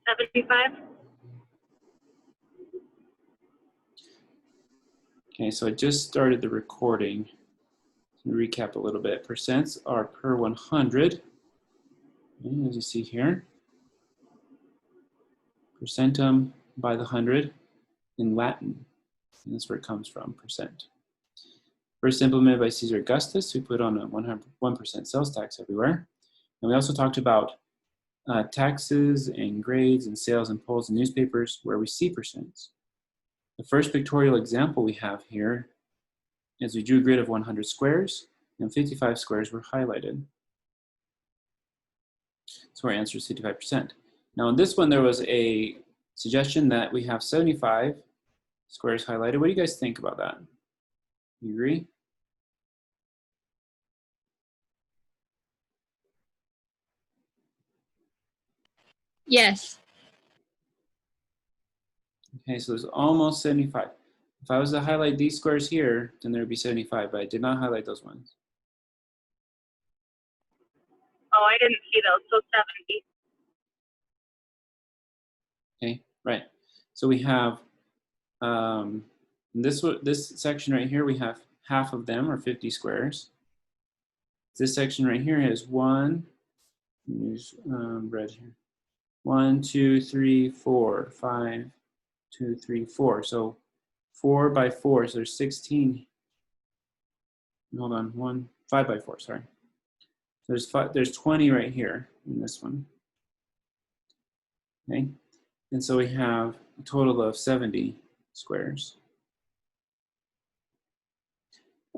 75. Okay, so I just started the recording. Let me recap a little bit. Percents are per 100, as you see here. Percentum by the 100 in Latin, and that's where it comes from, percent. First implemented by Caesar Augustus, who put on a 1% sales tax everywhere. And we also talked about taxes and grades and sales and polls and newspapers where we see percents. The first pictorial example we have here is we drew a grid of 100 squares and 55 squares were highlighted. So our answer is 55%. Now in this one there was a suggestion that we have 75 squares highlighted. What do you guys think about that? You agree? Yes. Okay, so there's almost 75. If I was to highlight these squares here, then there would be 75, but I did not highlight those ones. Oh, I didn't see those, so 70. Okay, right. So we have this section right here, we have half of them, or 50 squares. This section right here has use red here. 1, 2, 3, 4, 5, 2, 3, 4. So 4 by 4, so there's 16. Hold on, 5 by 4, sorry. There's 20 right here in this one. Okay, and so we have a total of 70 squares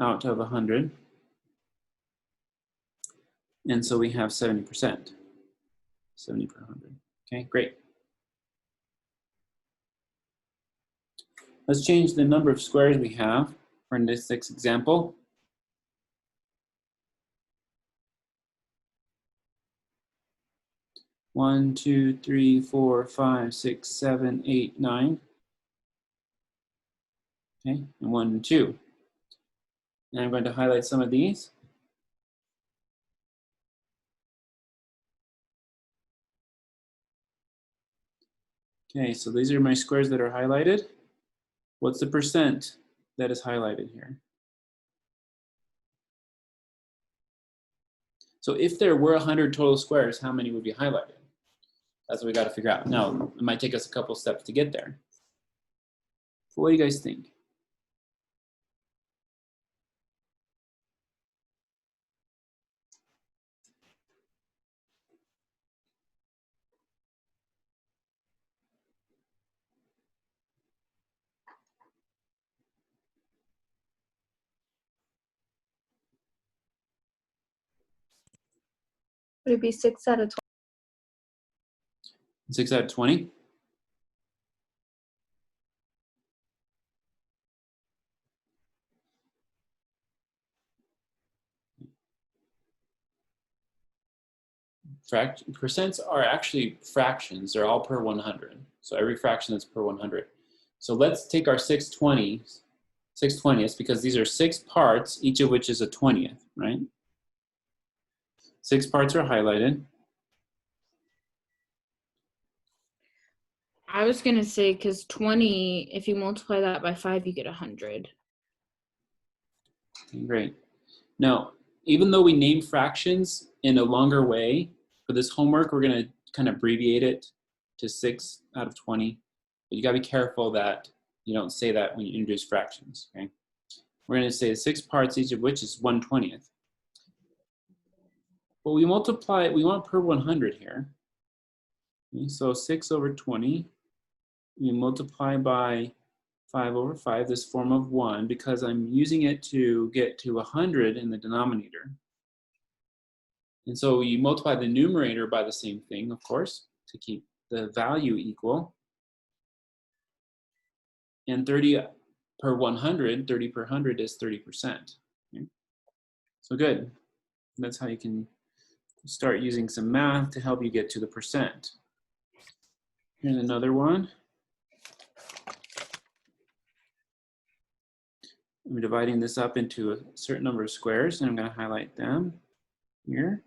out of 100. And so we have 70%, 70 per 100. Okay, great. Let's change the number of squares we have for this next example. One, 2, 3, 4, 5, 6, 7, 8, 9. Okay, and 1 and 2. And I'm going to highlight some of these. Okay, so these are my squares that are highlighted. What's the percent that is highlighted here? So if there were 100 total squares, how many would be highlighted? That's what we got to figure out. Now, it might take us a couple steps to get there. But what do you guys think? Would it be 6 out of 20? 6 out of 20? Percents are actually fractions. They're all per 100. So every fraction is per 100. So let's take our 6/20ths, because these are 6 parts, each of which is a 20th, right? 6 parts are highlighted. I was going to say, because 20, if you multiply that by 5, you get 100. Okay, great. Now, even though we name fractions in a longer way, for this homework, we're going to kind of abbreviate it to 6 out of 20. But you got to be careful that you don't say that when you introduce fractions, okay? We're going to say 6 parts, each of which is 1/20th. Well, we multiply, we want per 100 here. Okay, so 6 over 20, we multiply by 5 over 5, this form of 1, because I'm using it to get to 100 in the denominator. And so you multiply the numerator by the same thing, of course, to keep the value equal. And 30 per 100, 30 per 100 is 30%. Okay? So good. That's how you can start using some math to help you get to the percent. Here's another one. I'm dividing this up into a certain number of squares, and I'm going to highlight them here.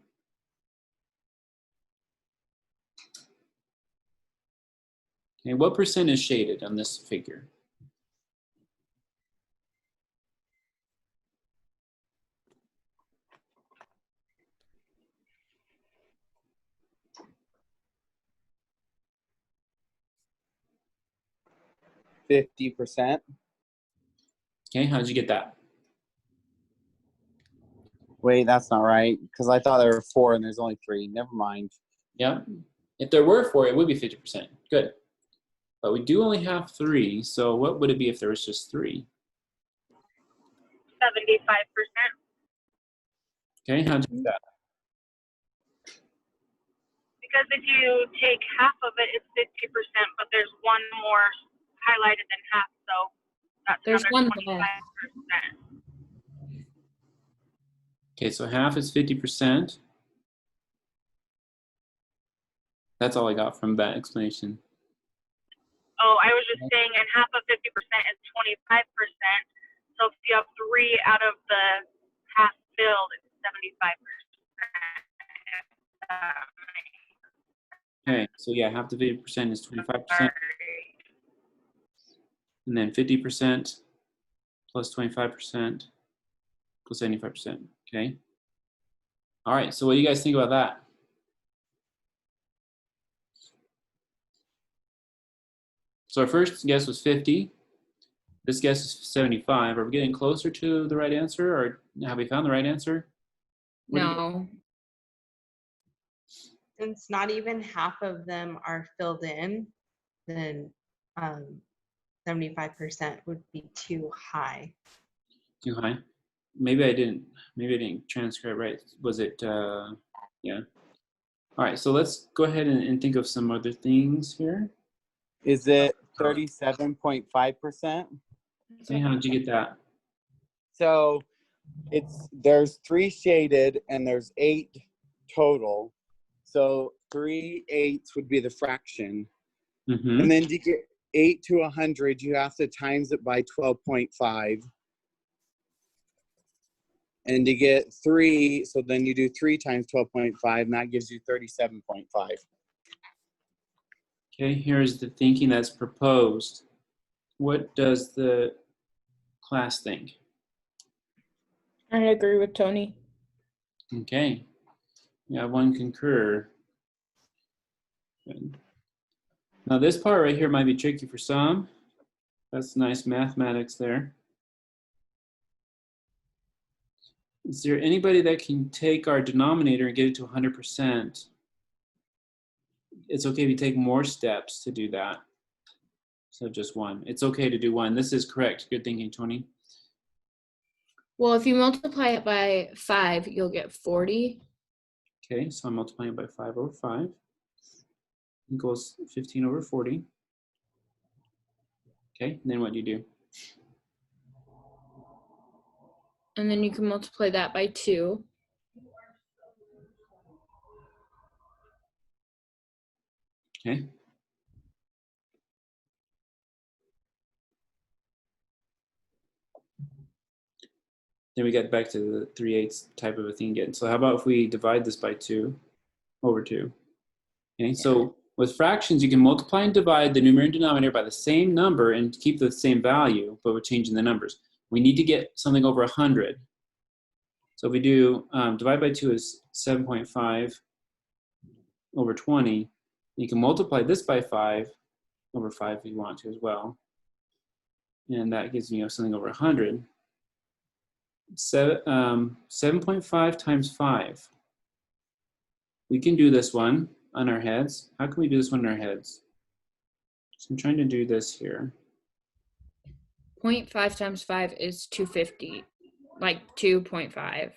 Okay, what percent is shaded on this figure? %50. Okay, how'd you get that? Wait, that's not right. Because I thought there were 4 and there's only 3. Never mind. Yeah, if there were 4, it would be 50%. Good. But we do only have 3, so what would it be if there was just 3? 75%. Okay, how'd you do that? Because if you take half of it, it's 50%, but there's one more highlighted than half, so that's There's another one 25%. Okay, so half is 50%. That's all I got from that explanation. Oh, I was just saying, and half of 50% is 25%. So if you have 3 out of the half filled, it's 75%. Okay, so yeah, half the 50% is 25%, Sorry. and then 50% plus 25% plus 75%, okay? All right, so what do you guys think about that? So our first guess was 50. This guess is 75. Are we getting closer to the right answer, or have we found the right answer? What do you- No. Since not even half of them are filled in, then 75% would be too high. Too high? Maybe I didn't transcribe right. Was it, yeah. All right, so let's go ahead and think of some other things here. Is it 37.5%? Okay, how did you get that? So there's 3 shaded and there's 8 total. So 3/8 would be the fraction. Mm-hmm. And then to get 8 to 100, you have to times it by 12.5. And to get 3, so then you do 3 times 12.5, and that gives you 37.5. Okay, here's the thinking that's proposed. What does the class think? I agree with Tony. Okay, yeah, one concur. Good. Now this part right here might be tricky for some. That's nice mathematics there. Is there anybody that can take our denominator and get it to 100%? It's okay if you take more steps to do that. So just 1. It's okay to do 1. This is correct. Good thinking, Tony. Well, if you multiply it by 5, you'll get 40. Okay, so I'm multiplying it by 5 over 5. Equals 15 over 40. Okay, and then what do you do? And then you can multiply that by 2. Okay. Then we get back to the 3/8 type of a thing again. So how about if we divide this by 2 over 2? Okay, so with fractions, you can multiply and divide the numerator and denominator by the same number and keep the same value, but we're changing the numbers. We need to get something over 100. So if we do, divide by 2 is 7.5 over 20. You can multiply this by 5 over 5 if you want to as well. And that gives you something over 100. 7.5 times 5. We can do this one on our heads. How can we do this one on our heads? So I'm trying to do this here. 0.5 times 5 is 250, like 2.5.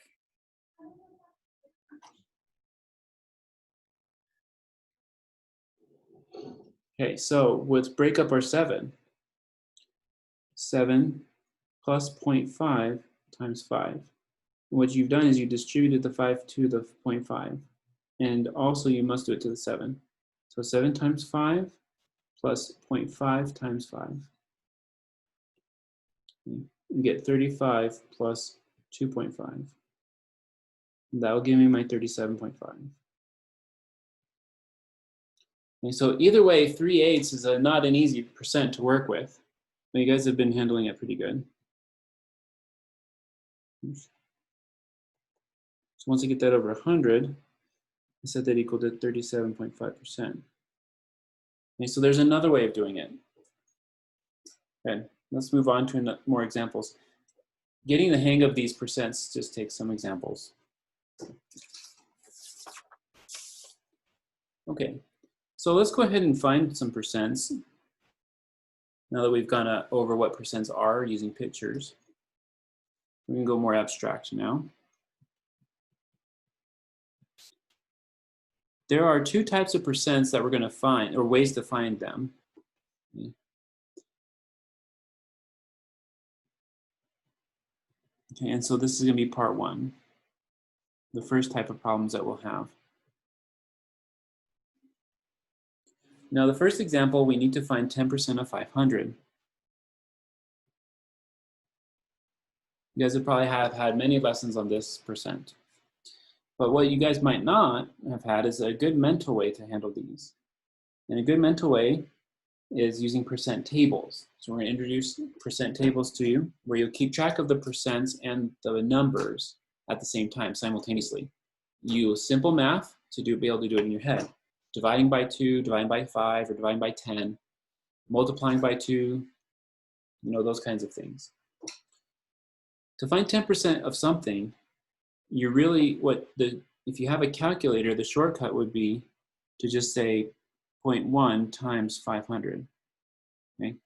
Okay, so let's break up our 7. 7 plus 0.5 times 5. And what you've done is you distributed the 5 to the 0.5. And also you must do it to the 7. So 7 times 5 plus 0.5 times 5. You get 35 plus 2.5. That will give me my 37.5. Okay, so either way, 3/8 is not an easy percent to work with. But you guys have been handling it pretty good. So once you get that over 100, I set that equal to 37.5%. Okay, so there's another way of doing it. Okay, let's move on to more examples. Getting the hang of these percents just takes some examples. Okay, so let's go ahead and find some percents. Now that we've gone over what percents are using pictures, we can go more abstract now. There are two types of percents that we're going to find, or ways to find them. Okay, and so this is going to be part one, the first type of problems that we'll have. Now, the first example, we need to find 10% of 500. You guys would probably have had many lessons on this percent. But what you guys might not have had is a good mental way to handle these. And a good mental way is using percent tables. So we're going to introduce percent tables to you, where you'll keep track of the percents and the numbers at the same time, simultaneously. You use simple math to be able to do it in your head. Dividing by 2, dividing by 5, or dividing by 10, multiplying by 2, those kinds of things. To find 10% of something, you really, if you have a calculator, the shortcut would be to just say 0.1 times 500. Okay,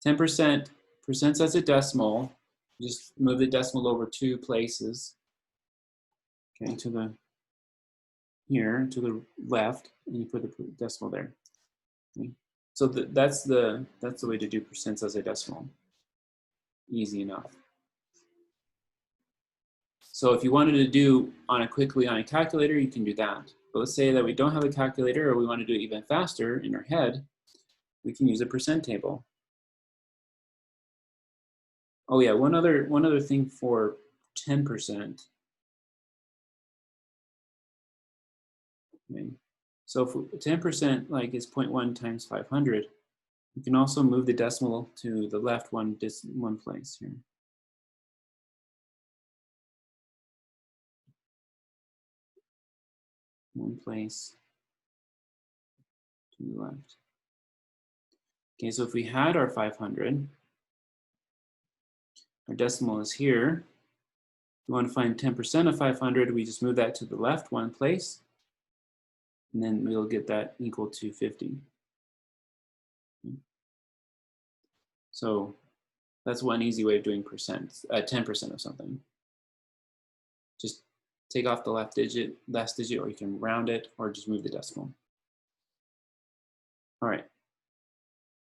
10%, percents as a decimal, just move the decimal over 2 places. Okay, to the left, and you put the decimal there. Okay. So that's the way to do percents as a decimal. Easy enough. So if you wanted to do quickly on a calculator, you can do that. But let's say that we don't have a calculator, or we want to do it even faster in our head, we can use a percent table. Oh yeah, one other thing for 10%. Okay. So for 10%, like, is 0.1 times 500. You can also move the decimal to the left one place here. One place to the left. Okay, so if we had our 500, our decimal is here. If we want to find 10% of 500, we just move that to the left one place, and then we'll get that equal to 50. So that's one easy way of doing 10% of something. Just take off the last digit, or you can round it, or just move the decimal. All right.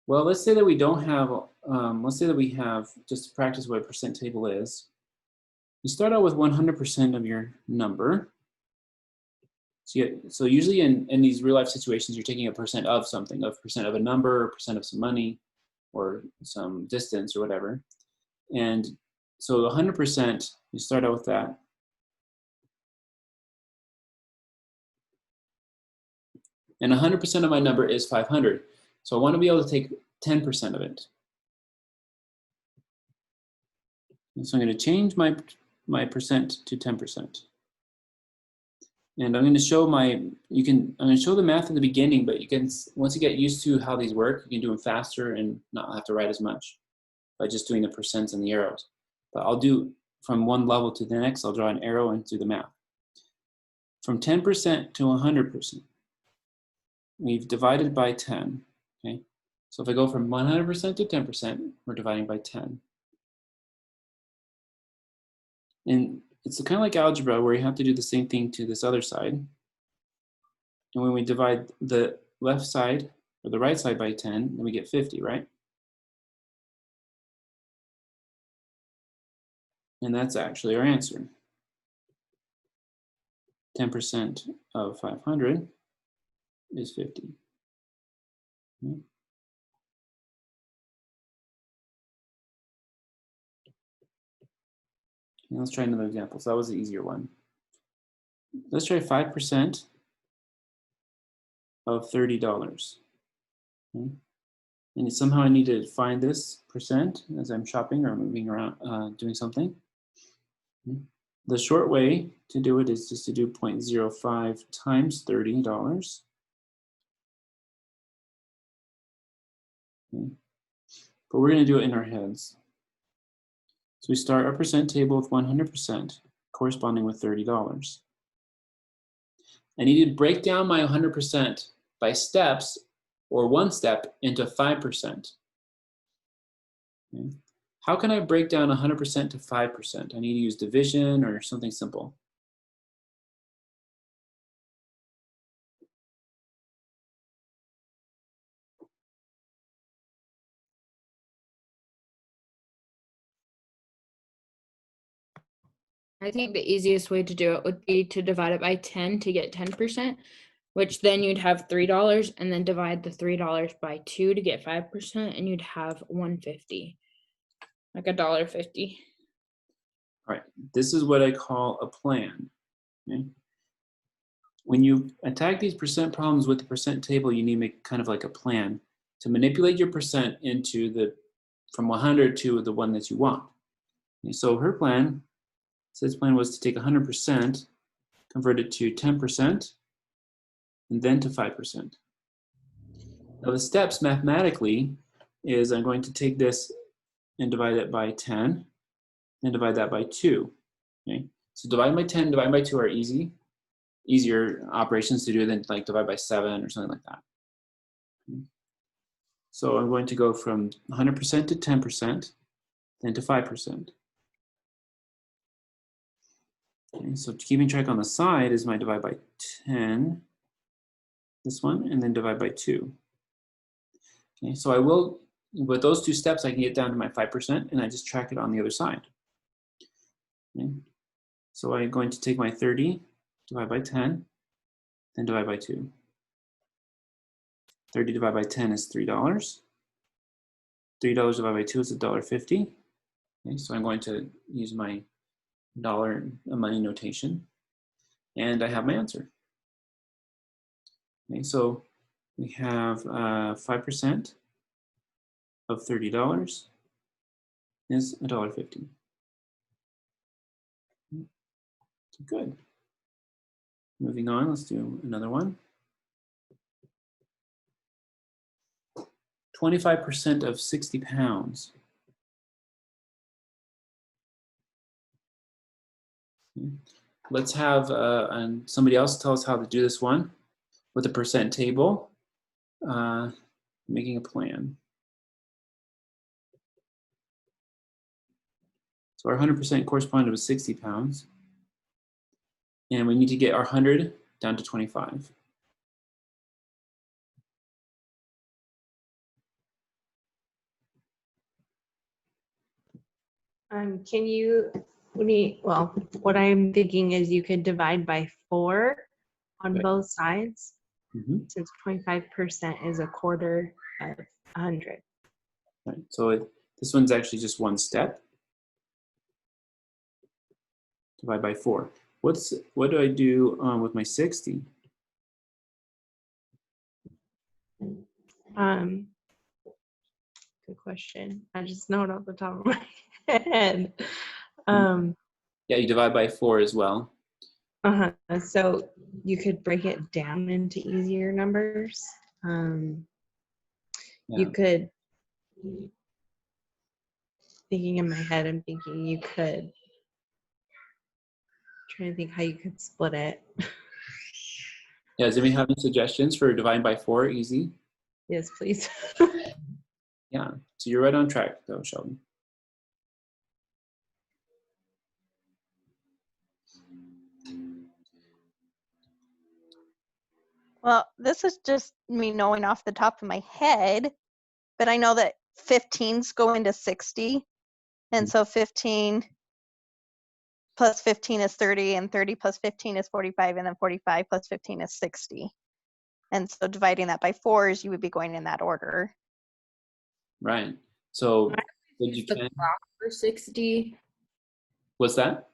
Well, let's say that we don't have, let's say that we have, just to practice what a percent table is, you start out with 100% of your number. So usually in these real life situations, you're taking a percent of something, a percent of a number, or percent of some money, or some distance, or whatever. And so 100%, you start out with that. And 100% of my number is 500. So I want to be able to take 10% of it. And so I'm going to change my percent to 10%. And I'm going to show I'm going to show the math in the beginning, but you can, once you get used to how these work, you can do them faster and not have to write as much by just doing the percents and the arrows. But I'll do from one level to the next, I'll draw an arrow and do the math. From 10% to 100%, we've divided by 10, okay? So if I go from 100% to 10%, we're dividing by 10. And it's kind of like algebra, where you have to do the same thing to this other side. And when we divide the left side or the right side by 10, then we get 50, right? And that's actually our answer. 10% of 500 is 50. Okay. And let's try another example. So that was the easier one. Let's try 5% of $30. Okay. And somehow I need to find this percent as I'm shopping or moving around, doing something. Okay. The short way to do it is just to do 0.05 times $30. Okay. But we're going to do it in our heads. So we start our percent table with 100% corresponding with $30. I need to break down my 100% by steps or one step into 5%. Okay. How can I break down 100% to 5%? I need to use division or something simple. I think the easiest way to do it would be to divide it by 10 to get 10%, which then you'd have $3, and then divide the $3 by 2 to get 5%, and you'd have $1.50, like $1.50. All right, this is what I call a plan. Okay? When you attack these percent problems with the percent table, you need to make kind of like a plan to manipulate your percent into from 100 to the one that you want. Okay, so her plan, Sid's plan was to take 100%, convert it to 10%, and then to 5%. Now the steps mathematically is I'm going to take this and divide it by 10, and divide that by 2. Okay? So divide by 10, divide by 2 are easier operations to do than like divide by 7 or something like that. Okay? So I'm going to go from 100% to 10%, then to 5%. Okay, so keeping track on the side is my divide by 10, this one, and then divide by 2. Okay, so I will, with those 2 steps, I can get down to my 5%, and I just track it on the other side. Okay, so I'm going to take my 30, divide by 10, then divide by 2. 30 divided by 10 is $3. $3 divided by 2 is $1.50. Okay, so I'm going to use my dollar money notation, and I have my answer. Okay, so we have 5% of $30 is $1.50. Good. Moving on, let's do another one. 25% of 60 pounds. Okay. Let's have somebody else tell us how to do this one with a percent table, making a plan. So our 100% corresponded with 60 pounds. And we need to get our 100 down to 25. Can you, well, what I'm thinking is you could divide by 4 on Right. both sides, Mm-hmm. since 25% is a quarter of 100. Right. So this one's actually just one step. Divide by 4. What do I do with my 60? Good question. I just know it off the top of my head. Yeah, you divide by 4 as well. So you could break it down into easier numbers. You could, thinking in my head, I'm thinking you could, trying to think how you could split it. Yeah, does anybody have any suggestions for dividing by 4 easy? Yes, please. Yeah, so you're right on track though, Sheldon. Well, this is just me knowing off the top of my head, but I know that 15s go into 60. And so 15 plus 15 is 30, and 30 plus 15 is 45, and then 45 plus 15 is 60. And so dividing that by 4s, you would be going in that order. Right. So Use the clock for 60. What's that?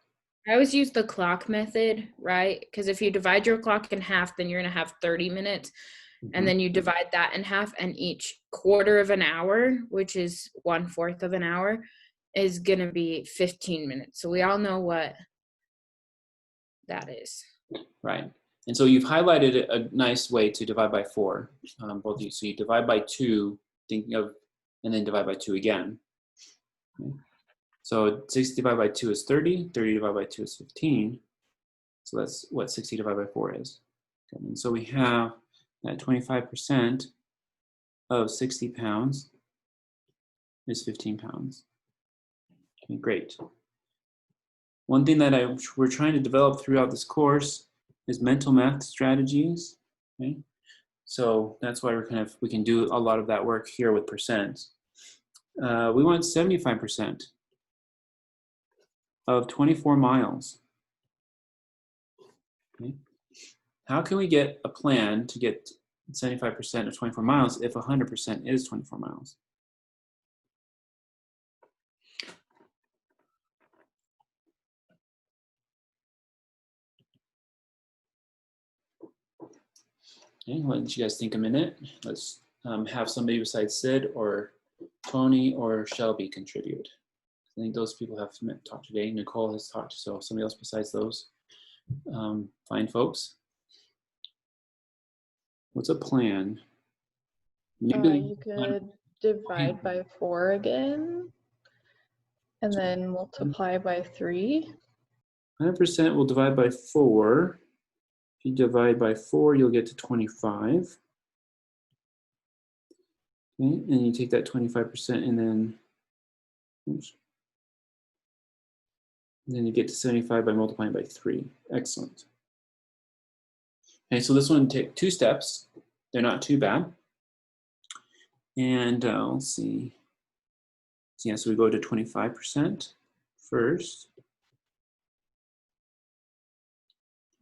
I always use the clock method, right? Because if you divide your clock in half, then you're going to have 30 minutes. and then you divide that in half, and each quarter of an hour, which is 1/4 of an hour, is gonna be 15 minutes. So we all know what that is. Right. And so you've highlighted a nice way to divide by 4, both of you. So you divide by 2, thinking of, and then divide by 2 again. Okay. So 60 divided by 2 is 30, 30 divided by 2 is 15. So that's what 60 divided by 4 is. Okay. And so we have that 25% of 60 pounds is 15 pounds. Okay, great. One thing that we're trying to develop throughout this course is mental math strategies. Okay? So that's why we can do a lot of that work here with percent. We want 75% of 24 miles. Okay? How can we get a plan to get 75% of 24 miles if 100% is 24 miles? Okay, why don't you guys think a minute? Let's have somebody besides Sid or Tony or Shelby contribute. I think those people have talked today. Nicole has talked, so somebody else besides those fine folks. What's a plan? You could divide by 4 again, and then multiply by 3. 100% will divide by 4. If you divide by 4, you'll get to 25. Okay, and you take that 25% and then, oops, and then you get to 75 by multiplying by 3. Excellent. Okay, so this one take 2 steps. They're not too bad. And let's see. So yeah, so we go to 25% first.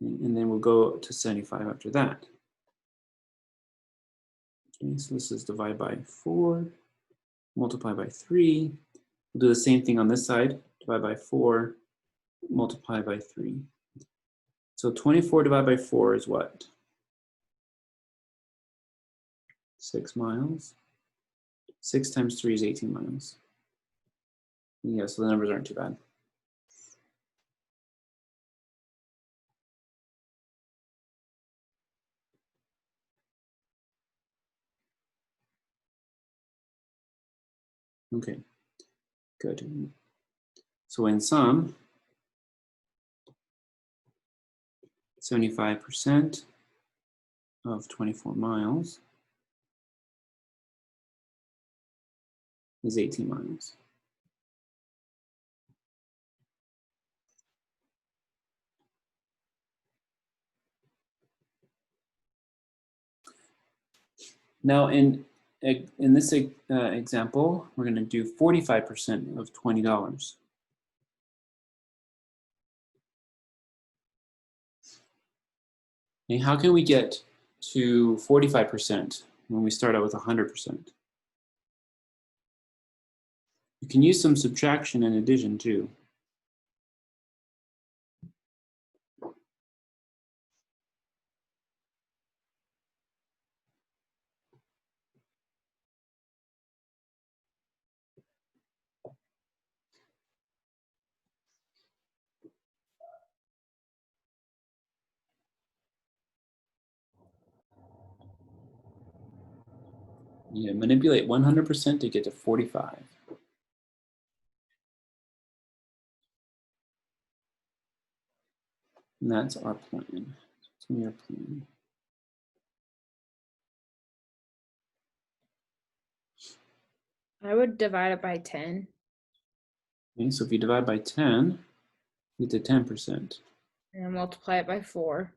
And then we'll go to 75 after that. Okay, so this is divide by 4, multiply by 3. We'll do the same thing on this side, divide by 4, multiply by 3. So 24 divided by 4 is what? 6 miles. 6 times 3 is 18 miles. Yeah, so the numbers aren't too bad. Okay, good. So in sum, 75% of 24 miles is 18 miles. Now in this example, we're going to do 45% of $20. And how can we get to 45% when we start out with 100%? You can use some subtraction and addition too. You manipulate 100% to get to 45. And that's our plan. That's your plan. I would divide it by 10. Okay, so if you divide by 10, you get to 10%. And multiply it by 4.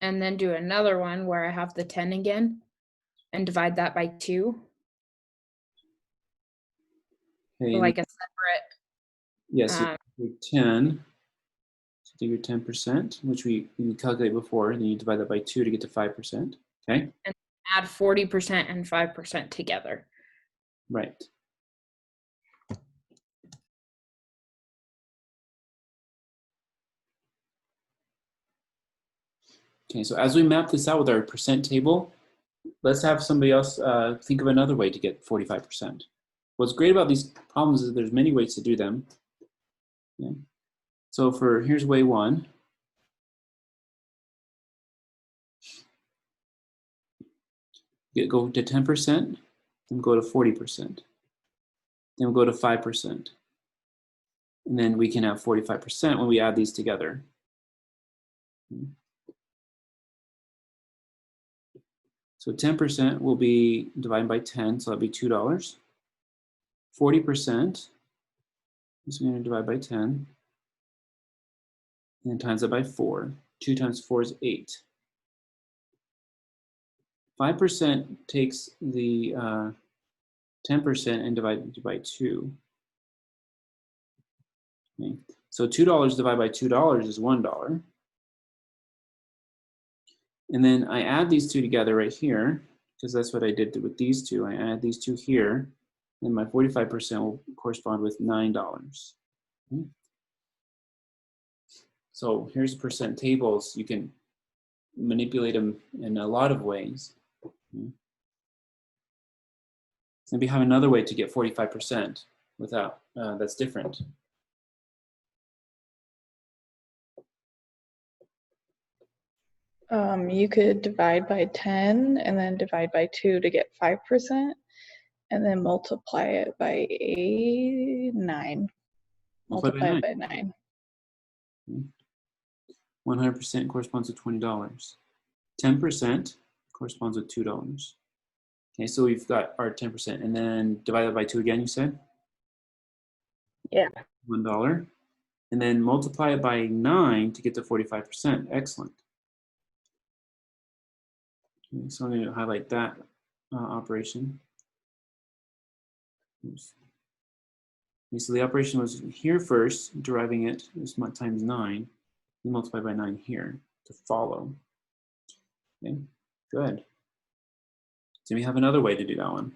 And then do another one where I have the 10 again and divide that by 2. Okay, So like a separate. yes, so your 10. So do your 10%, which we calculated before, and then you divide that by 2 to get to 5%. Okay. And add 40% and 5% together. Right. Okay, so as we map this out with our percent table, let's have somebody else think of another way to get 45%. What's great about these problems is there's many ways to do them. Okay. So here's way one. Go to 10%, then go to 40%. Then we'll go to 5%. And then we can have 45% when we add these together. So 10% will be divided by 10, so that'll be $2. 40% is going to divide by 10, and then times it by 4. 2 times 4 is 8. 5% takes the 10% and divides it by 2. Okay. So $2 divided by $2 is $1. And then I add these two together right here, because that's what I did with these two. I add these two here, and my 45% will correspond with $9. Okay. So here's percent tables. You can manipulate them in a lot of ways. Okay. So we have another way to get 45% without, that's different. You could divide by 10 and then divide by 2 to get 5%, and then multiply it by 9. Multiply it by 9. 100% corresponds to $20. 10% corresponds with $2. Okay, so we've got our 10%, and then divide that by 2 again, you said? Yeah. $1. And then multiply it by 9 to get to 45%. Excellent. Okay, so I'm going to highlight that operation. Oops. Okay, so the operation was here first, deriving it is times 9. We multiply by 9 here to follow. Okay, good. So we have another way to do that one.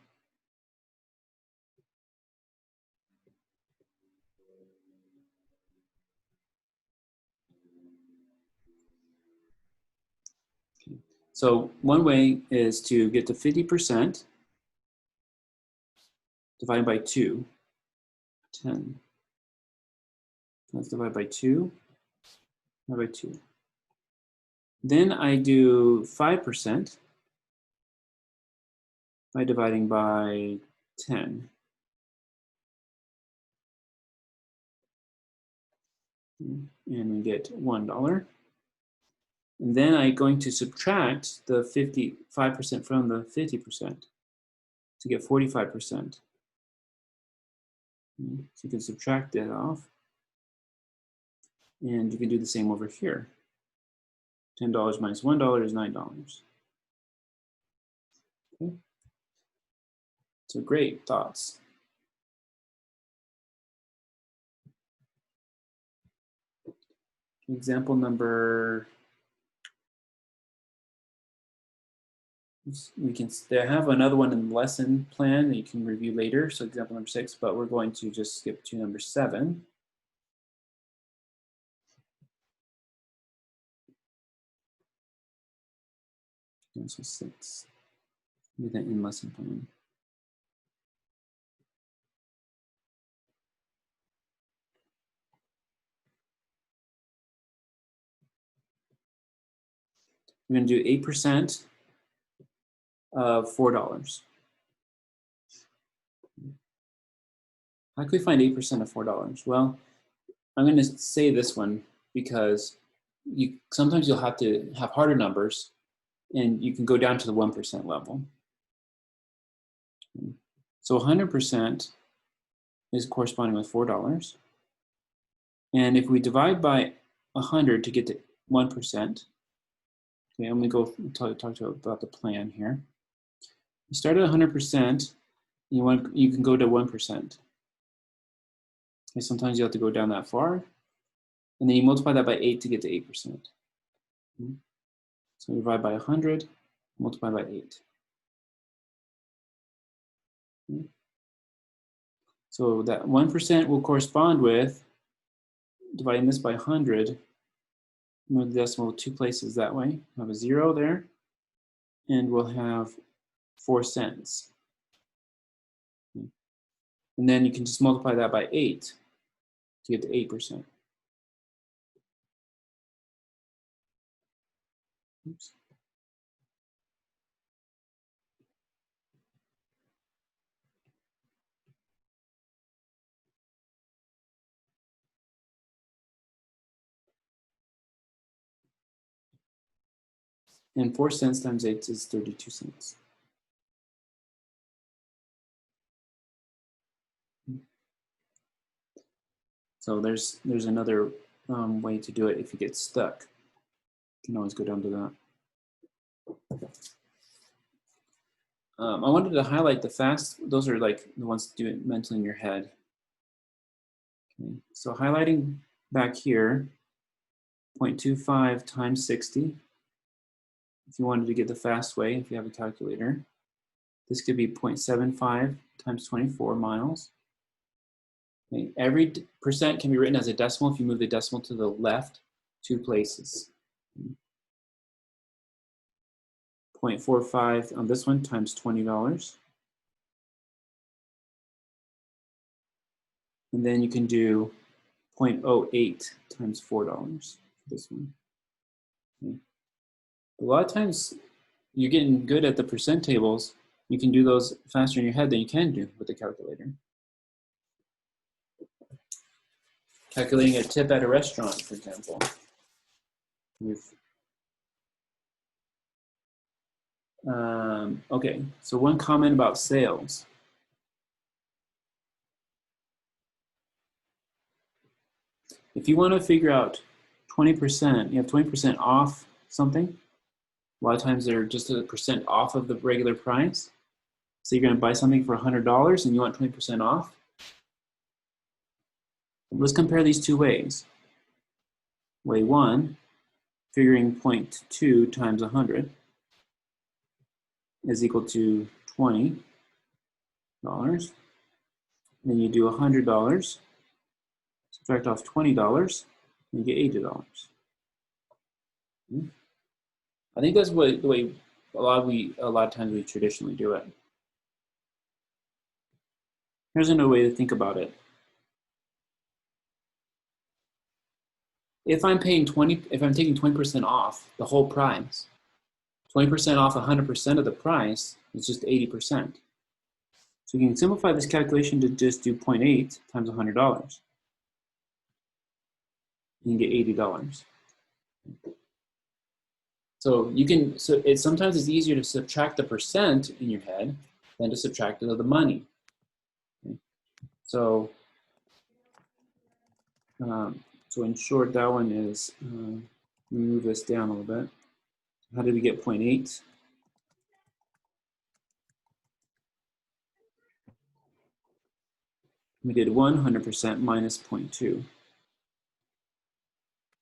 Okay. So one way is to get to 50% divided by 2, 10. Let's divide by 2, divide by 2. Then I do 5% by dividing by 10. And we get $1. And then I'm going to subtract the 55% from the 50% to get 45%. So you can subtract that off. And you can do the same over here. $10 minus $1 is $9. Okay. So great thoughts. Example number, they have another one in the lesson plan that you can review later. So example number 6, but we're going to just skip to number 7. And so 6, with an in lesson plan. We're going to do 8% of $4. How can we find 8% of $4? Well, I'm going to say this one because sometimes you'll have to have harder numbers, and you can go down to the 1% level. So 100% is corresponding with $4. And if we divide by 100 to get to 1%, okay, I'm going to go talk to you about the plan here. You start at 100%, you can go to 1%. Okay, sometimes you have to go down that far. And then you multiply that by 8 to get to 8%. Okay. So divide by 100, multiply by 8. Okay. So that 1% will correspond with dividing this by 100, Move the decimal 2 places that way. We'll have a 0 there, and we'll have 4 cents. And then you can just multiply that by 8 to get to 8%. Oops. And 4 cents times 8 is 32 cents. So there's another way to do it if you get stuck. You can always go down to that. I wanted to highlight the fast. Those are like the ones to do it mentally in your head. Okay. So highlighting back here, 0.25 times 60. If you wanted to get the fast way, if you have a calculator, this could be 0.75 times 24 miles. Okay. Every percent can be written as a decimal if you move the decimal to the left 2 places. 0.45 on this one times $20. And then you can do 0.08 times $4 for this one. Okay. A lot of times you're getting good at the percent tables. You can do those faster in your head than you can do with the calculator. Calculating a tip at a restaurant, for example. Okay, so one comment about sales. If you want to figure out 20%, you have 20% off something. A lot of times they're just a percent off of the regular price. So you're going to buy something for $100 and you want 20% off. Let's compare these 2 ways. Way 1, figuring 0.2 times 100 is equal to $20. Then you do $100, subtract off $20, and you get $80. I think that's the way a lot of times we traditionally do it. Here's another way to think about it. If I'm taking 20% off the whole price, 20% off 100% of the price is just 80%. So you can simplify this calculation to just do 0.8 times $100. You can get $80. So sometimes it's easier to subtract the percent in your head than to subtract it of the money. Okay. So in short, that one is, move this down a little bit. How did we get 0.8? We did 100% minus 0.2.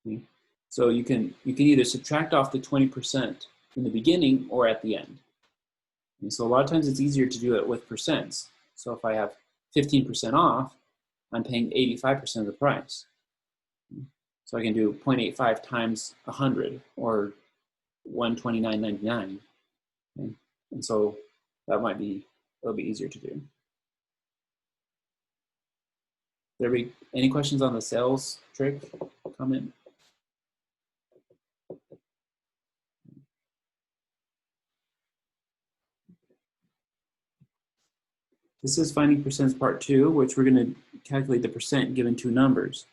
Okay. So you can either subtract off the 20% in the beginning or at the end. And so a lot of times it's easier to do it with percents. So if I have 15% off, I'm paying 85% of the price. So I can do 0.85 times 100 or $129.99. Okay. And so it'll be easier to do. There be any questions on the sales trick comment? This is finding percents part 2, which we're going to calculate the percent given 2 numbers.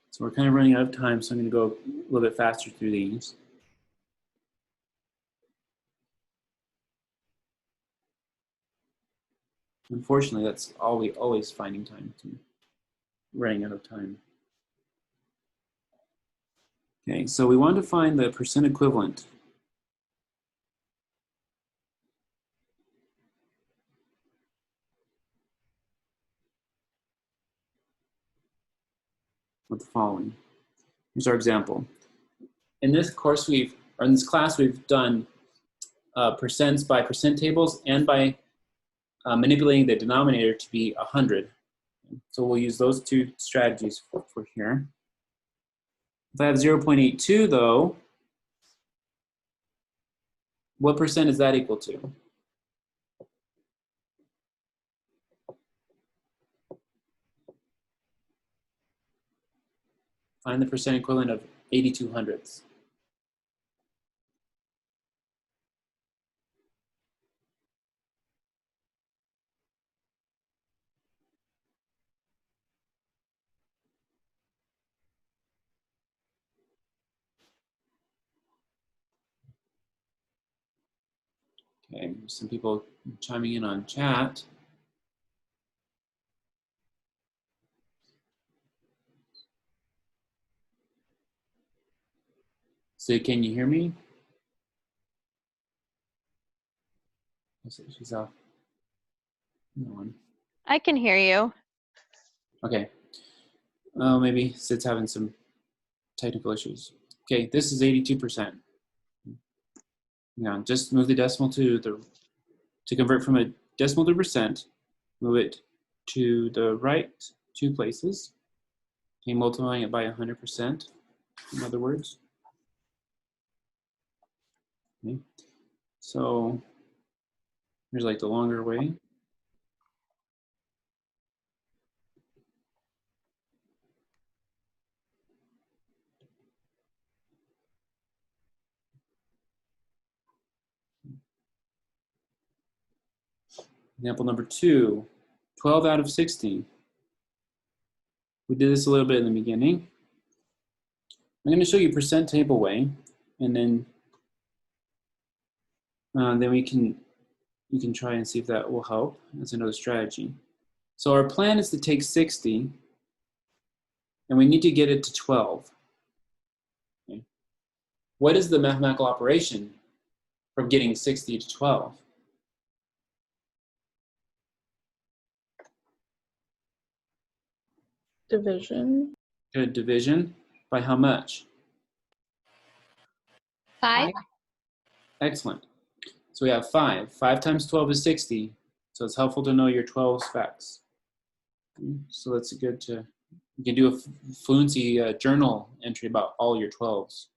So we're kind of running out of time, so I'm going to go a little bit faster through these. Unfortunately, that's always finding time to running out of time. Okay, so we want to find the percent equivalent. With the following. Here's our example. In this course, in this class, we've done percents by percent tables and by manipulating the denominator to be 100. So we'll use those two strategies for here. If I have 0.82 though, what percent is that equal to? Find the percent equivalent of 82 hundredths. Okay, some people chiming in on chat. So can you hear me? She's off. No one. I can hear you. Okay. Oh, maybe Sid's having some technical issues. Okay, this is 82%. Now, just move the decimal to convert from a decimal to percent, move it to the right 2 places. Okay, multiplying it by 100%, in other words. Okay, so here's like the longer way. Example number 2, 12 out of 60. We did this a little bit in the beginning. I'm going to show you percent table way, and then you can try and see if that will help. That's another strategy. So our plan is to take 60, and we need to get it to 12. Okay. What is the mathematical operation from getting 60 to 12? Division. Good, division. By how much? 5. Excellent. So we have 5. 5 times 12 is 60. So it's helpful to know your 12 facts. Okay. So that's good to, you can do a fluency journal entry about all your 12s,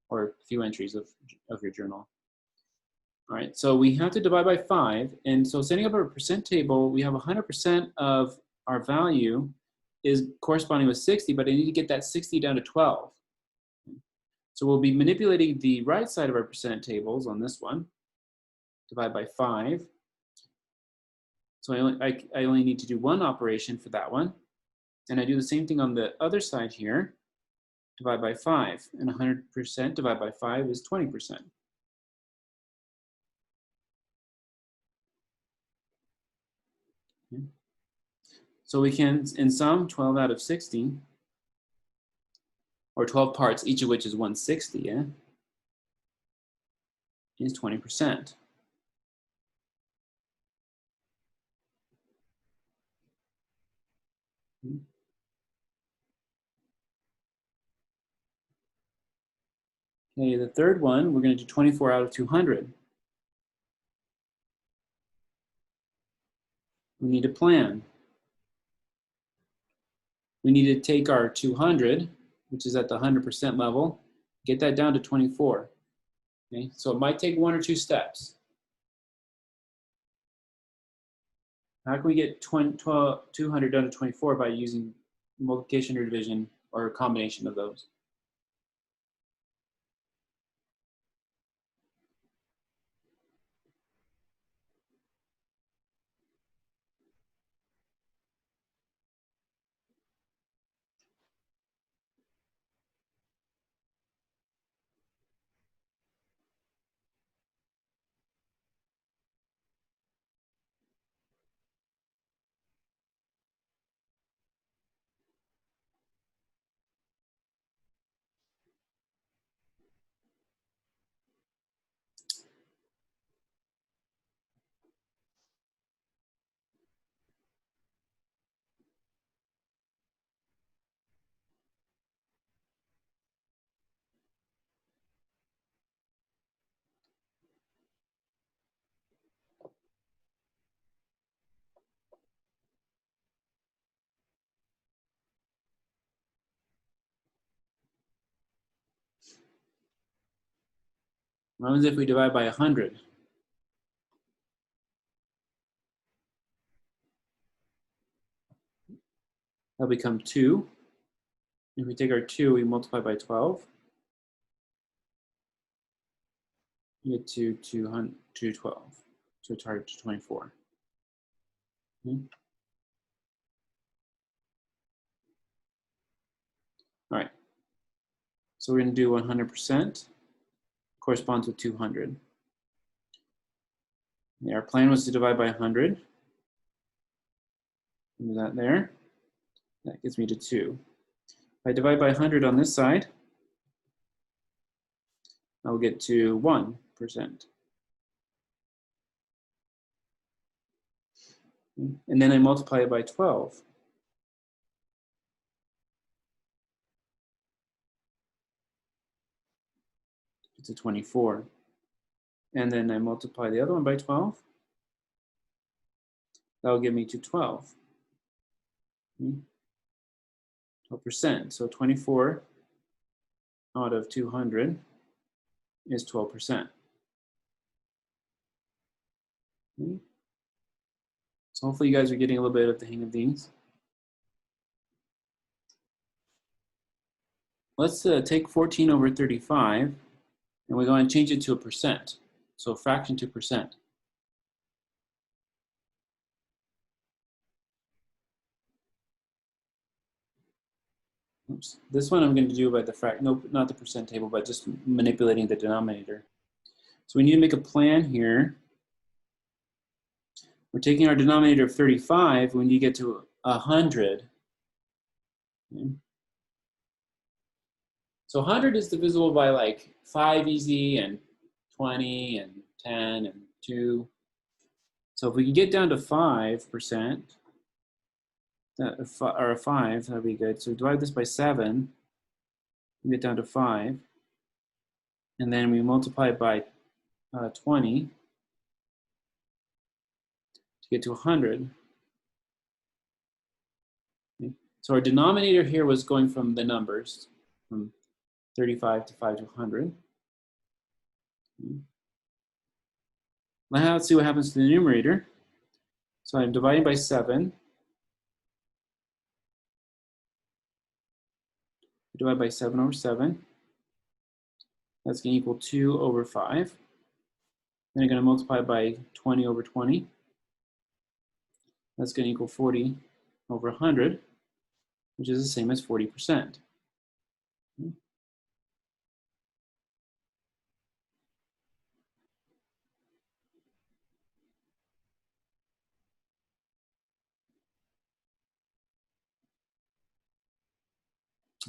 or a few entries of your journal. All right, so we have to divide by 5. And so setting up our percent table, we have 100% of our value is corresponding with 60, but I need to get that 60 down to 12. So we'll be manipulating the right side of our percent tables on this one. Divide by 5. So I only need to do one operation for that one. And I do the same thing on the other side here. Divide by 5. And 100% divided by 5 is 20%. Okay. So we can, in sum, 12 out of 60, or 12 parts, each of which is 1/60, yeah, is 20%. Okay, the third one, we're going to do 24 out of 200. We need a plan. We need to take our 200, which is at the 100% level, get that down to 24. Okay, so it might take 1 or 2 steps. How can we get 200 down to 24 by using multiplication or division, or a combination of those? What happens if we divide by 100? That'll become 2. If we take our 2, we multiply by 12. You get to 212, so it's hard to 24. Okay. All right, so we're going to do 100%, corresponds with 200. Okay, our plan was to divide by 100. Do that there. That gets me to 2. If I divide by 100 on this side, I'll get to 1%. And then I multiply it by 12. It's a 24. And then I multiply the other one by 12. That'll give me to 12. 12%. So 24 out of 200 is 12%. So hopefully you guys are getting a little bit of the hang of these. Let's take 14 over 35, and we're going to change it to a percent. So fraction to percent. Oops. This one I'm going to do by the nope, not the percent table, but just manipulating the denominator. So we need to make a plan here. We're taking our denominator of 35 when you get to 100. Okay. So 100 is divisible by like 5 easy and 20 and 10 and 2. So if we can get down to 5%, or a 5, that'd be good. So divide this by 7, we get down to 5. And then we multiply it by 20 to get to 100. Okay. So our denominator here was going from the numbers, from 35 to 5 to 100. Okay. Now let's see what happens to the numerator. So I'm dividing by 7. Divide by 7 over 7. That's going to equal 2 over 5. Then I'm going to multiply by 20 over 20. That's going to equal 40 over 100, which is the same as 40%. Okay.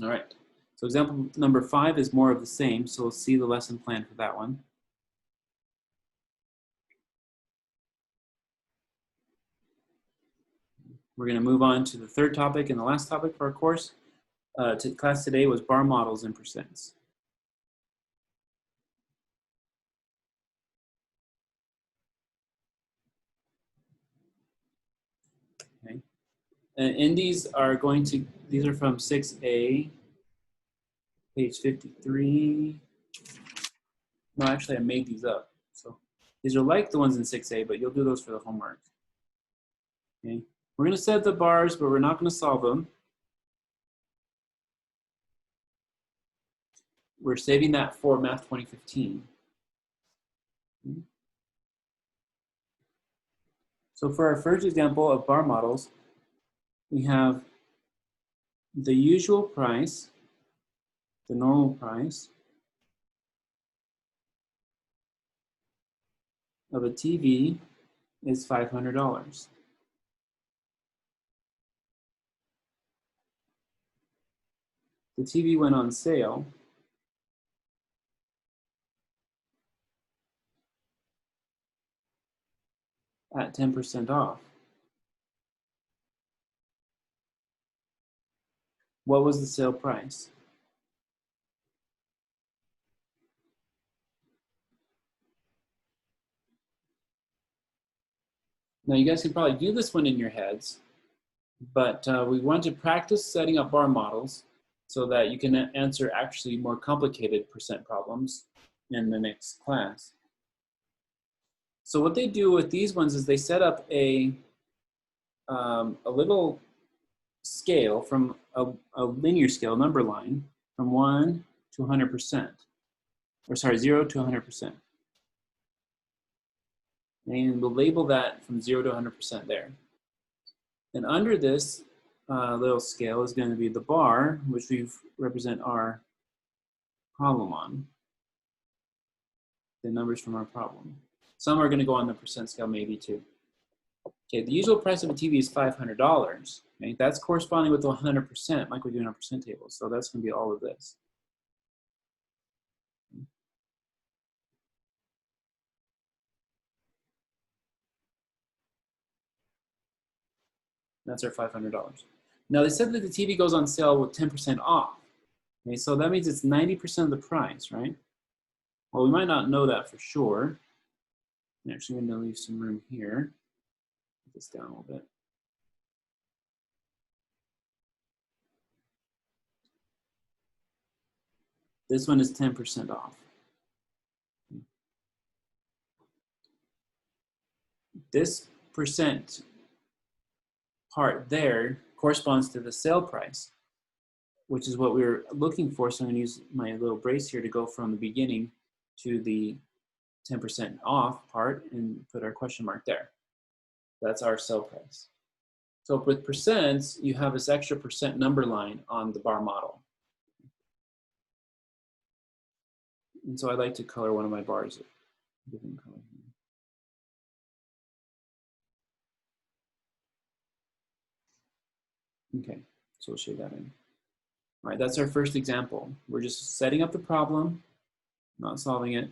All right, so example number 5 is more of the same, so we'll see the lesson plan for that one. We're going to move on to the third topic, and the last topic for our course. Class today was bar models and percents. Okay. And these are these are from 6A, page 53. No, actually I made these up. So these are like the ones in 6A, but you'll do those for the homework. Okay. We're going to set the bars, but we're not going to solve them. We're saving that for Math 2015. Okay. So for our first example of bar models, we have the usual price, the normal price of a TV is $500. The TV went on sale at 10% off. What was the sale price? Now you guys can probably do this one in your heads, but we want to practice setting up bar models so that you can answer actually more complicated percent problems in the next class. So what they do with these ones is they set up a little scale from a linear scale, number line, from 1 to 100%, or sorry, 0 to 100%. And we'll label that from 0 to 100% there. And under this little scale is going to be the bar, which we represent our problem on, the numbers from our problem. Some are going to go on the percent scale, maybe too. Okay, the usual price of a TV is $500. Okay, that's corresponding with 100%, like we do in our percent table. So that's going to be all of this. That's our $500. Now they said that the TV goes on sale with 10% off. Okay, so that means it's 90% of the price, right? Well, we might not know that for sure. I'm actually going to leave some room here. Put this down a little bit. This one is 10% off. This percent part there corresponds to the sale price, which is what we were looking for. So I'm going to use my little brace here to go from the beginning to the 10% off part and put our question mark there. That's our sale price. So with percents, you have this extra percent number line on the bar model. And so I like to color one of my bars a different color. Okay, so we'll shade that in. All right, that's our first example. We're just setting up the problem, not solving it.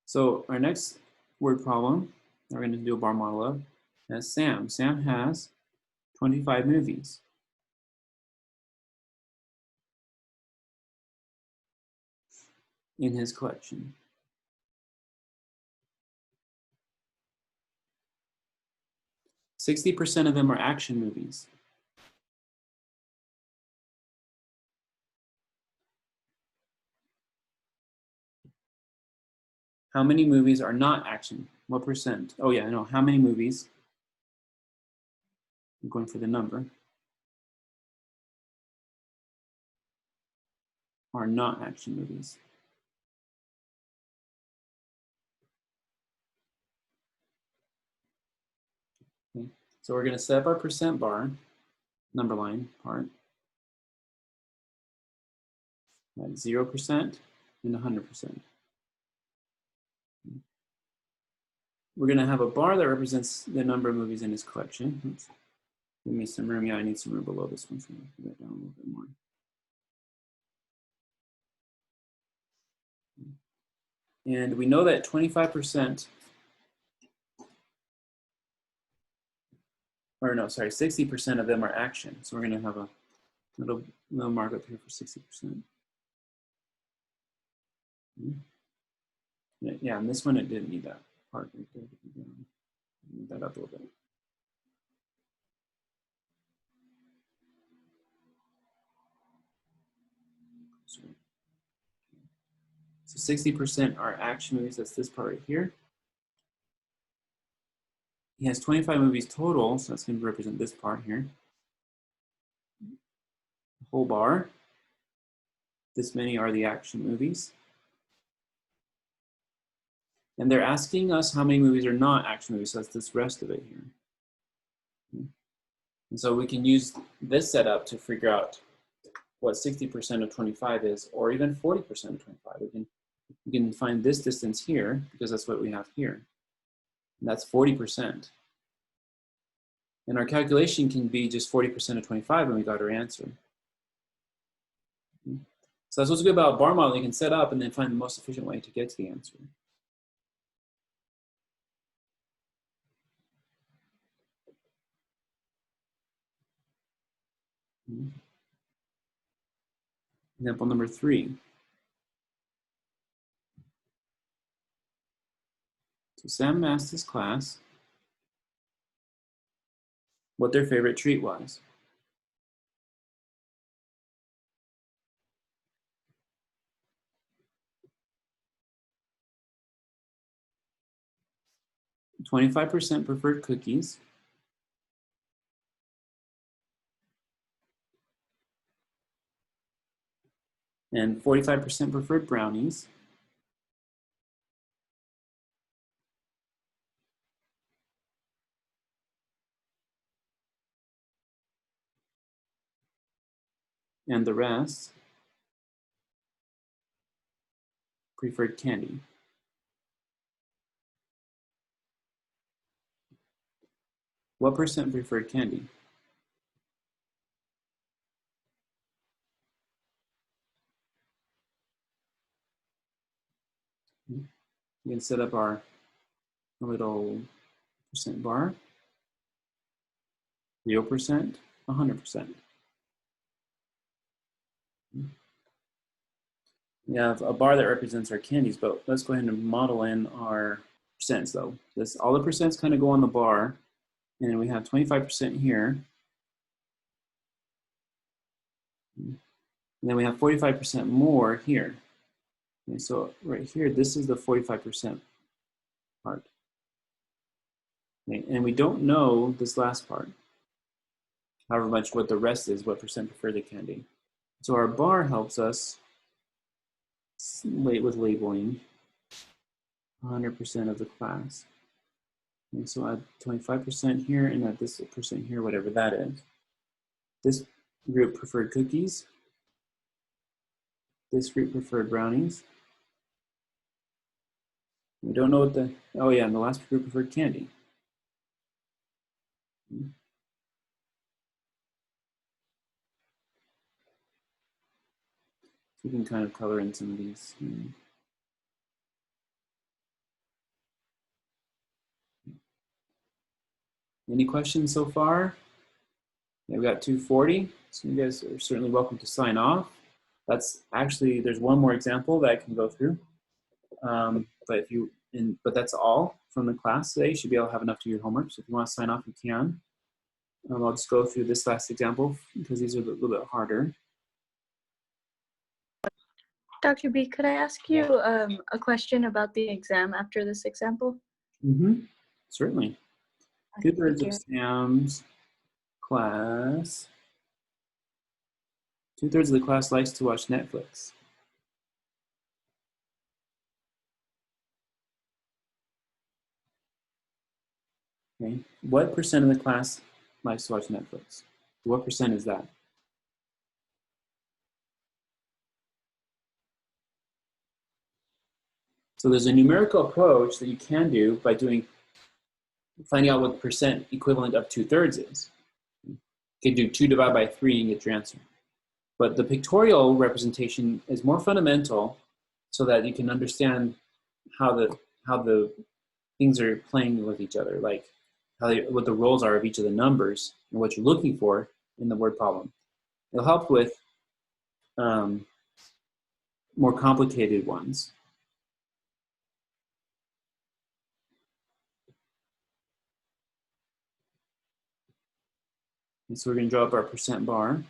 So our next word problem we're going to do a bar model of is Sam. Sam has 25 movies. In his collection. %60 of them are action movies. How many movies are not action? What percent? Oh yeah, I know. How many movies? I'm going for the number. Are not action movies. Okay. So we're going to set up our percent bar, number line part, at 0% and 100%. We're going to have a bar that represents the number of movies in his collection. Oops. Give me some room. Yeah, I need some room below this one, so I'm going to put that down a little bit more. And we know that 25%, or no, sorry, 60% of them are action. So we're going to have a little markup here for 60%. Yeah, and this one it didn't need that part right there. Move that up a little bit. So 60% are action movies. That's this part right here. He has 25 movies total, so that's going to represent this part here. The whole bar. This many are the action movies. And they're asking us how many movies are not action movies, so that's this rest of it here. And so we can use this setup to figure out what 60% of 25 is, or even 40% of 25. We can find this distance here, because that's what we have here. And that's 40%. And our calculation can be just 40% of 25, and we got our answer. So that's what's good about bar modeling. You can set up and then find the most efficient way to get to the answer. Example number 3. So Sam asked his class what their favorite treat was. "25% preferred cookies. And 45% preferred brownies. And the rest preferred candy." What percent preferred candy? We can set up our little percent bar. 0%, 100%. We have a bar that represents our candies, but let's go ahead and model in our percents though. All the percents kind of go on the bar, and we have 25% here. And then we have 45% more here. Okay, so right here, this is the 45% part. Okay, and we don't know this last part, however much what the rest is, what percent prefer the candy. So our bar helps us with labeling 100% of the class. And so add 25% here and add this percent here, whatever that is. This group preferred cookies. This group preferred brownies. We don't know what the, oh yeah, and the last group preferred candy. So we can kind of color in some of these. Any questions so far? Yeah, we got 240, so you guys are certainly welcome to sign off. That's actually, there's one more example that I can go through. But that's all from the class today. You should be able to have enough to do your homework. So if you want to sign off, you can. I'll just go through this last example because these are a little bit harder. Dr. B, could I ask you a question about the exam after this example? Mm-hmm. Certainly. Okay, 2/3 of Sam's class. 2/3 of the class likes to watch Netflix. Okay. What percent of the class likes to watch Netflix? What percent is that? So there's a numerical approach that you can do by finding out what the percent equivalent of 2/3 is. You can do 2 divided by 3 and get your answer. But the pictorial representation is more fundamental so that you can understand how the things are playing with each other, like what the roles are of each of the numbers and what you're looking for in the word problem. It'll help with more complicated ones. And so we're going to draw up our percent bar.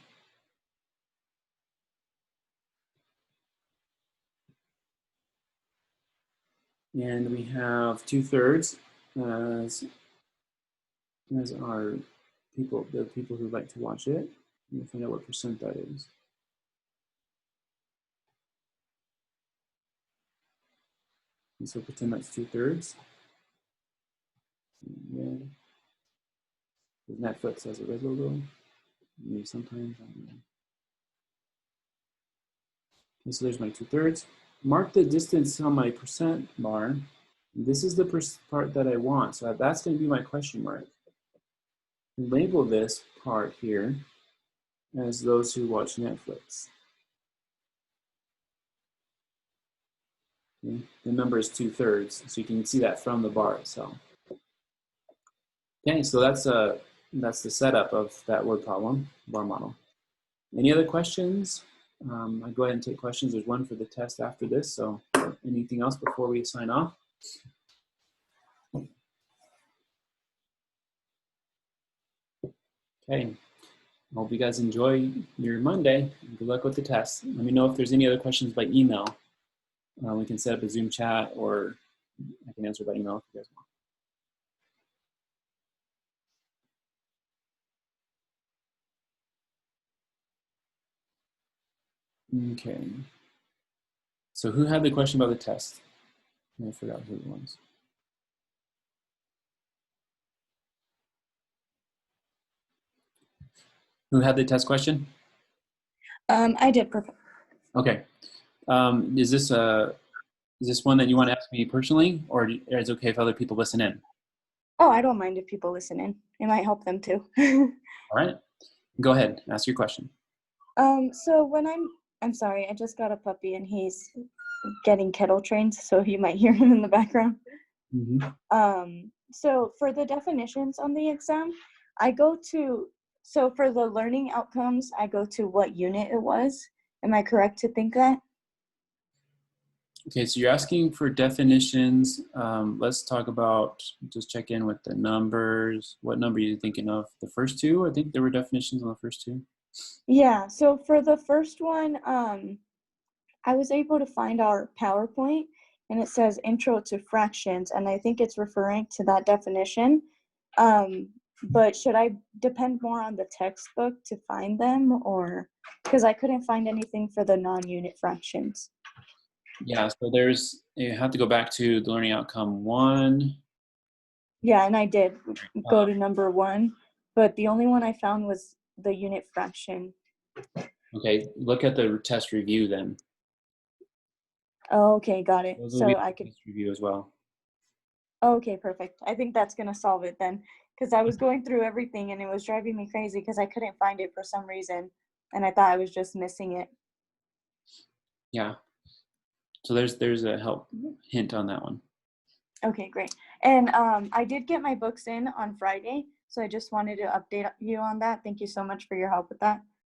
And we have 2/3 as our people, the people who like to watch it. We'll find out what percent that is. And so pretend that's 2/3. Yeah. Netflix has a red logo. Maybe sometimes, I don't know. Okay, so there's my 2/3. Mark the distance on my percent bar. This is the part that I want, so that's going to be my question mark. Label this part here as those who watch Netflix. Okay. The number is 2/3, so you can see that from the bar itself. Okay, so that's the setup of that word problem, bar model. Any other questions? I'll go ahead and take questions. There's one for the test after this, so anything else before we sign off? Okay. Hope you guys enjoy your Monday. Good luck with the test. Let me know if there's any other questions by email. We can set up a Zoom chat, or I can answer by email if you guys want. Okay. So who had the question about the test? I forgot who it was. Who had the test question? I did. Perfect. Okay. Is this one that you want to ask me personally, or is it okay if other people listen in? Oh, I don't mind if people listen in. It might help them too. All right. Go ahead. Ask your question. So when I'm sorry, I just got a puppy and he's getting kettle trained, so you might hear him in the background. So for the definitions on the exam, so for the learning outcomes, I go to what unit it was. Am I correct to think that? Okay, so you're asking for definitions. Let's talk about, just check in with the numbers. What number are you thinking of? The first two? I think there were definitions on the first two. Yeah, so for the first one, I was able to find our PowerPoint, and it says Intro to Fractions, and I think it's referring to that definition. But should I depend more on the textbook to find them, or because I couldn't find anything for the non-unit fractions? Yeah, so you have to go back to the learning outcome 1. Yeah, and I did go to number 1, but the only one I found was the unit fraction. Okay, look at the test review then. Oh, okay, got it. Those will So be I the could. test review as well. Okay, perfect. I think that's gonna solve it then, because I was going through everything and it was driving me crazy because I couldn't find it for some reason, and I thought I was just missing it. Yeah. So there's a hint on that one. Okay, great. And I did get my books in on Friday, so I just wanted to update you on that. Thank you so much for your help with that.